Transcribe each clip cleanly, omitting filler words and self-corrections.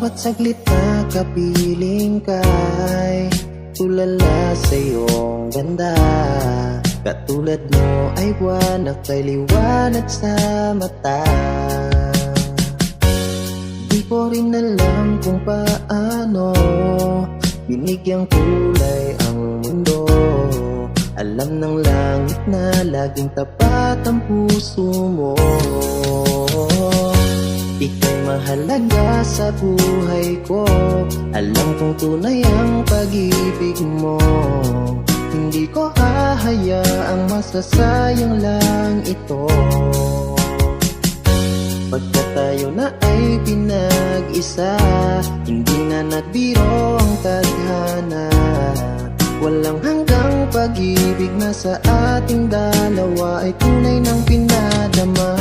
bawat saglit na kapiling ka'y tulala sa iyong ganda. Katulad mo ay buwan na kay liwanag sa mata. Di ko rin alam kung paano binigyang kulay ang mundo. Alam ng langit na laging tapat ang puso mo. Ika'y mahalaga sa buhay ko. Alam kong tunay ang pag-ibig mo. Hindi ko hahayaang masasayang lang ito. Pagka tayo na ay pinag-isa, hindi na nagbiro ang tadhana. Walang hanggang pag-ibig na sa ating dalawa ay tunay ng pinadama.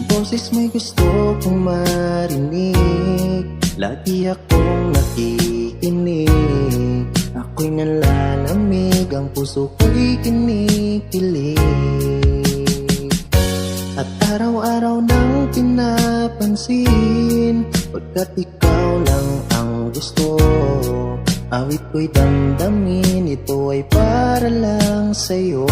Boses mo'y gusto kong marinig, lagi akong nakikinig. Ako'y nalalamig, ang puso ko'y kinikilig. At araw-araw nang pinapansin, pagkat ikaw lang ang gusto. Awit ko'y damdamin, ito ay para lang sa'yo.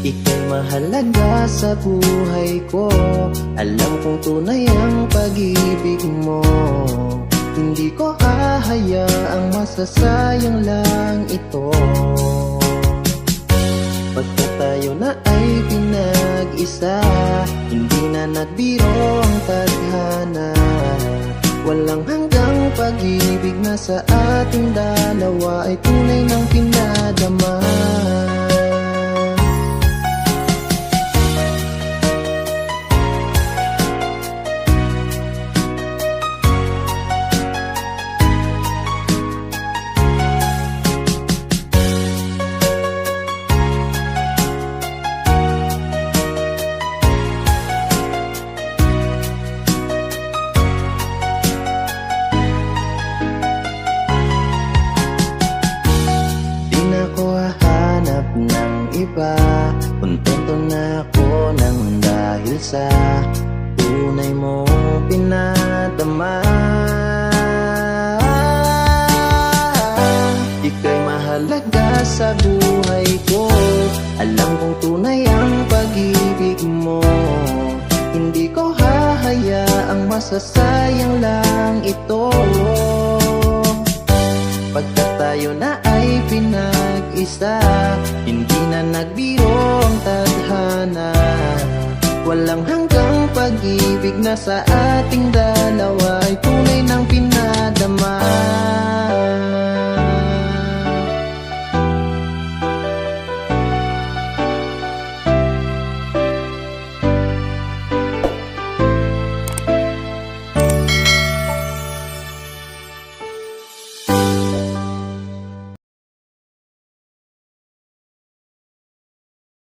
Ika'y mahalaga sa buhay ko. Alam kong tunay ang pag-ibig mo. Hindi ko hahayaang masasayang lang ito. Pagka tayo na ay pinag-isa, hindi na nagbiro ang tadhana. Walang hanggang pag-ibig na sa ating dalawa ay tunay ng pinadama. Kontento na ako nang dahil sa tunay mong pinadama. Ika'y mahalaga sa buhay ko. Alam kong tunay ang pag-ibig mo. Hindi ko hahayaang masasayang lang ito. Pagka tayo na ay pinag-isa, hindi na nagbiro ang tadhana. Walang hanggang pag-ibig na sa ating dalawa ay tunay ng pinadama.